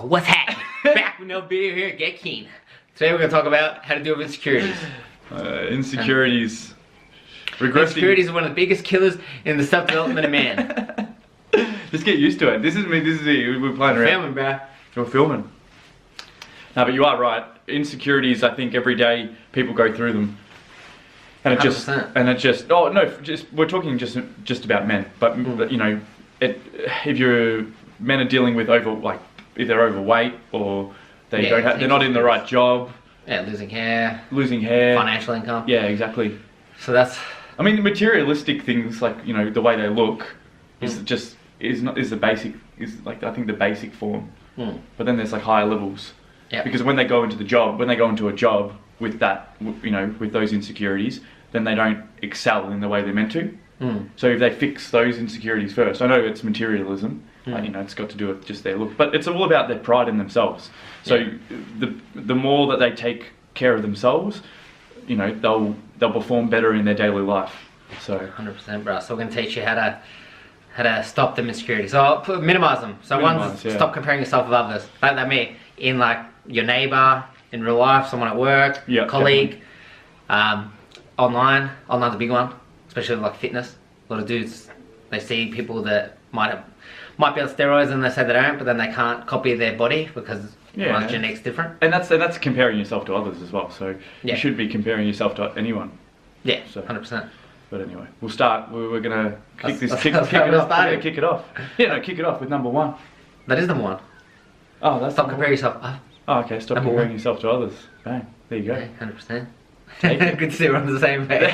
What's happening? Back with no video here, get keen. Today we're going to talk about how to deal with insecurities. Insecurities. Regressing. Insecurities are one of the biggest killers in the self-development of man. Just get used to it. This is me, we're playing around. Filming, bro. We're filming. No, but you are right. Insecurities, I think every day people go through them. And it 100%. just, we're talking just about men. But, you know, if men are dealing with if they're overweight or they're not in the right job. Yeah, losing hair. Financial income. Yeah, exactly. So that's... I mean, the materialistic things, like, you know, the way they look is the basic form. But then there's like higher levels. Yeah. Because when they go into a job with that, you know, with those insecurities, then they don't excel in the way they're meant to. So if they fix those insecurities first, I know it's materialism, you know, it's got to do with just their look, but it's all about their pride in themselves. So the more that they take care of themselves, you know, they'll perform better in their daily life. So 100%, bro. So we're gonna teach you how to stop them insecurities. So minimize them. So stop comparing yourself with others. Like that me in like your neighbor, in real life, someone at work, colleague, online. Online's a big one, especially like fitness. A lot of dudes, they see people that might be on steroids and they say they don't, but then they can't copy their body because everyone's genetics different. And that's comparing yourself to others as well. So you should be comparing yourself to anyone. Yeah, so 100%. But anyway, we'll start. We're gonna kick it off. We're gonna kick it off. Yeah, no, kick it off with number one. That is number one. Oh, that's stop comparing yourself. Oh, okay. Stop comparing yourself to others. Bang. There you go. 100%. Good to see we're on the same page.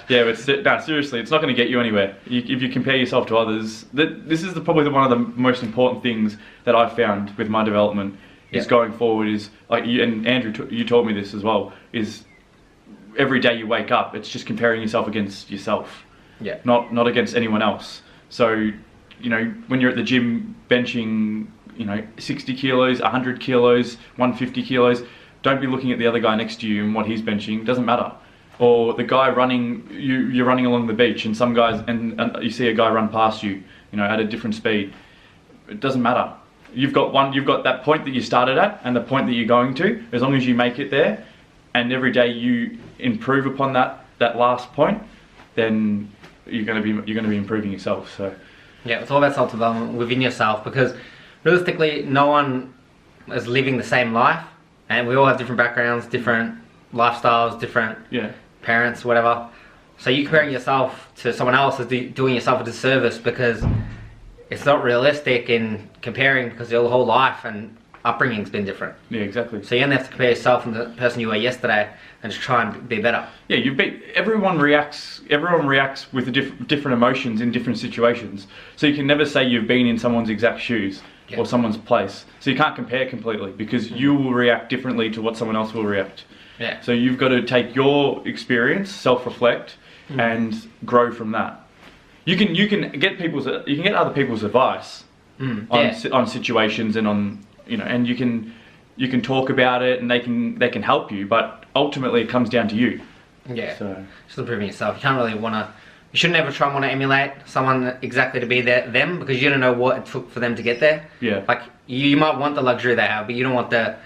Yeah, but no, seriously, it's not going to get you anywhere. If you compare yourself to others, this is probably one of the most important things that I've found with my development is going forward is like you and Andrew, you told me this as well. Is every day you wake up, it's just comparing yourself against yourself. Yeah. Not against anyone else. So, you know, when you're at the gym benching, you know, 60 kilos, 100 kilos, 150 kilos, don't be looking at the other guy next to you and what he's benching. Doesn't matter. Or the guy running, you're running along the beach and some guys, and you see a guy run past you, you know, at a different speed. It doesn't matter. You've got that point that you started at and the point that you're going to. As long as you make it there, and every day you improve upon that last point, then you're going to be improving yourself. So yeah, it's all about self-development within yourself, because realistically, no one is living the same life, and we all have different backgrounds, different lifestyles, different parents, whatever. So you comparing yourself to someone else is doing yourself a disservice, because it's not realistic in comparing, because your whole life and upbringing's been different. Yeah, exactly. So you only have to compare yourself and the person you were yesterday and just try and be better. Yeah, everyone reacts with different emotions in different situations. So you can never say you've been in someone's exact shoes or someone's place. So you can't compare completely, because you will react differently to what someone else will react. Yeah. So you've got to take your experience, self-reflect, and grow from that. You can get other people's advice on situations and on, you know, and you can talk about it and they can help you, but ultimately it comes down to you. Yeah. So just improving yourself. You can't really you should never try and want to emulate someone exactly to be them, because you don't know what it took for them to get there. Yeah. Like you might want the luxury they have, but you don't want the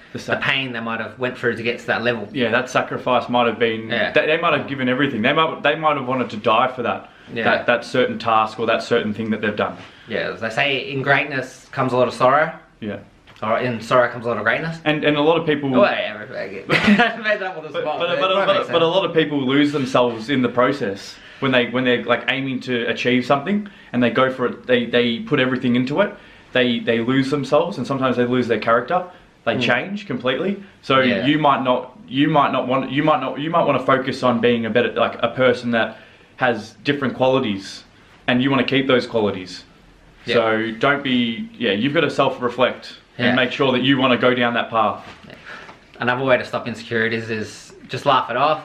pain they might have went through to get to that level. Yeah, that sacrifice might have been. Yeah. They might have given everything. They might have wanted to die for that. Yeah. That certain task or that certain thing that they've done. Yeah. As they say, in greatness comes a lot of sorrow. Yeah. Or in sorrow comes a lot of greatness. And a lot of people. Oh, yeah, made that with a smile. But a lot of people lose themselves in the process when they're like aiming to achieve something and they go for it. They put everything into it. They lose themselves, and sometimes they lose their character. They change completely. So you might want to focus on being a better, like a person that has different qualities, and you want to keep those qualities. Yeah. So don't be. Yeah, you've got to self-reflect. And make sure that you want to go down that path. Yeah. Another way to stop insecurities is just laugh it off.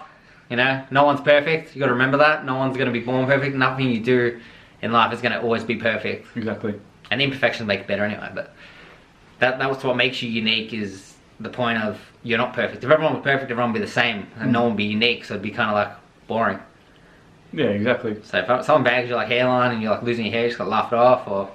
You know, no one's perfect. You got to remember that. No one's going to be born perfect. Nothing you do in life is going to always be perfect. Exactly. And imperfections make it better anyway. But that was what makes you unique, is the point of you're not perfect. If everyone was perfect, everyone would be the same, and no one would be unique. So it'd be kind of like boring. Yeah, exactly. So if someone bags your like hairline and you're like losing your hair, you just got to laugh it off, or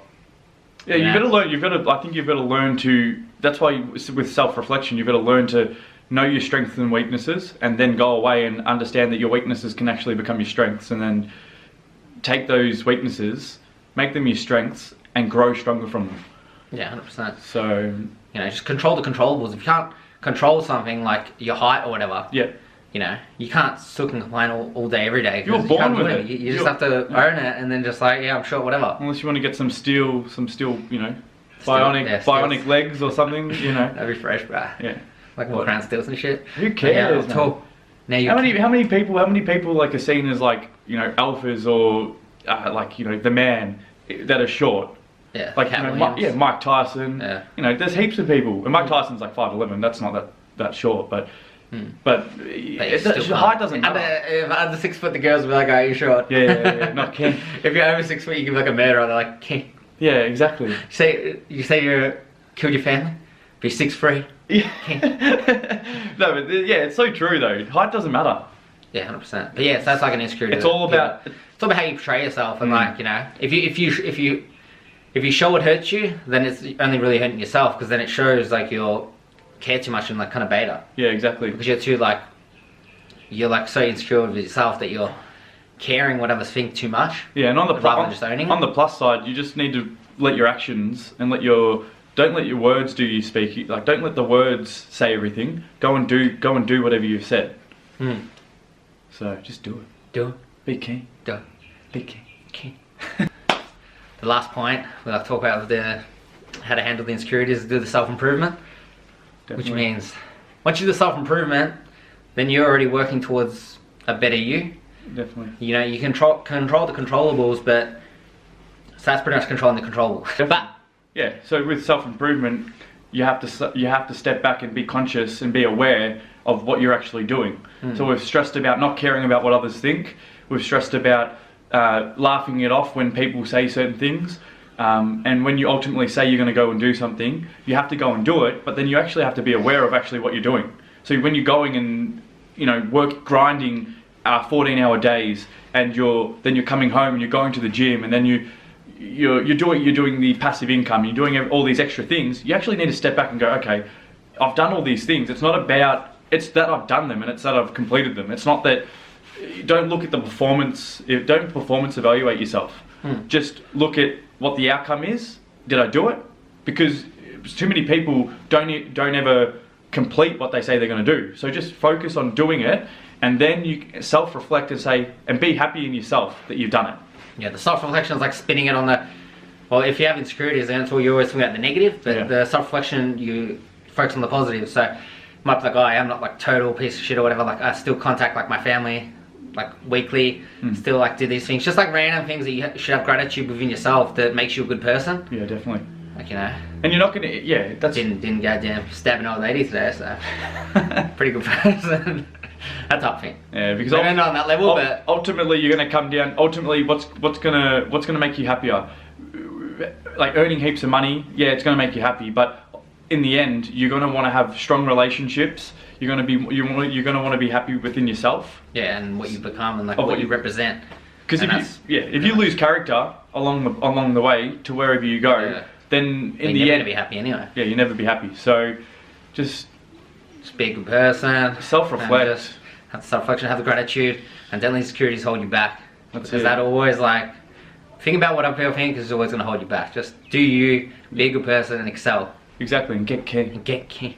Yeah, you've got to learn. I think you've got to learn to. That's why with self-reflection, you've got to learn to know your strengths and weaknesses, and then go away and understand that your weaknesses can actually become your strengths, and then take those weaknesses, make them your strengths, and grow stronger from them. Yeah, 100%. So just control the controllables. If you can't control something like your height or whatever, you can't suck and complain all day every day. You're born with it. You just have to own it, and then just like, I'm sure, whatever. Unless you want to get some steel, bionic legs or something, That'd be fresh, bro. Yeah. Like walk around steals and shit. Who cares? Yeah, tall. Now how many people like are seen as like alphas or the man that are short? Yeah. Like Mike Tyson. Yeah. There's heaps of people, and Mike Tyson's like 5'11". That's not that short, but height doesn't matter. If under 6 foot, the girls will be like, "Oh, you're short." Yeah. Not king. If you're over 6 foot, you give like a murderer. They're like, "King." Yeah, exactly. You say you killed your family, but you're 6'3". Yeah. No, but it's so true though. Height doesn't matter. Yeah, 100%. But yeah, so that's like an insecurity. It's all about how you portray yourself, and if you show it hurts you, then it's only really hurting yourself, because then it shows like you're care too much and like kind of beta. Yeah, exactly. Because you're so insecure with yourself that you're caring what others think too much. Yeah, and on the plus side, you just need to let your actions and don't let your words do you speak. Like, don't let the words say everything. Go and do whatever you've said. So just do it. Do it. Be keen. Do it. Be keen. Keen. The last point we'll talk about how to handle the insecurities is do the self-improvement. Which means once you do the self-improvement, then you're already working towards a better you. Definitely. You control the controllables, but so that's pretty much controlling the controllables. But yeah, so with self-improvement, you have to step back and be conscious and be aware of what you're actually doing. So we've stressed about not caring about what others think. We've stressed about laughing it off when people say certain things. And when you ultimately say you're going to go and do something, you have to go and do it, but then you actually have to be aware of actually what you're doing. So when you're going and grinding 14-hour days, and then you're coming home and you're going to the gym, and then you're doing the passive income, you're doing all these extra things, you actually need to step back and go, okay, I've done all these things. It's that I've done them, and it's that I've completed them. It's not that. Don't look at the performance. Don't performance evaluate yourself. Just look at what the outcome is. Did I do it? Because too many people don't ever complete what they say they're going to do. So just focus on doing it, and then you self-reflect and say, and be happy in yourself that you've done it. Yeah, the self-reflection is like spinning it on the. Well, if you have insecurities, then it's all you're always thinking about the negative. But the self-reflection, you focus on the positive. So might be like, oh, I'm not like total piece of shit or whatever. Like I still contact like my family, like weekly, still like do these things, just like random things that you should have gratitude within yourself that makes you a good person. Yeah, definitely. Like and you're not gonna, that's didn't go down stabbing an old lady today, so pretty good person. That type of thing. Yeah, because maybe not on that level, but ultimately you're gonna come down. Ultimately, what's gonna make you happier? Like earning heaps of money, yeah, it's gonna make you happy, but in the end, you're gonna want to have strong relationships. You're gonna want to be happy within yourself. Yeah, and what you become and like what you represent. Because if you lose character along the way to wherever you go, then in the end, you're never gonna be happy anyway. Yeah, you never be happy. So just be a good person. Self-reflect. Have self-reflection. Have the gratitude, and don't let insecurities hold you back. Because that always like think about what other people think is always gonna hold you back. Just do you, be a good person, and excel. Exactly, and get keen. And get keen.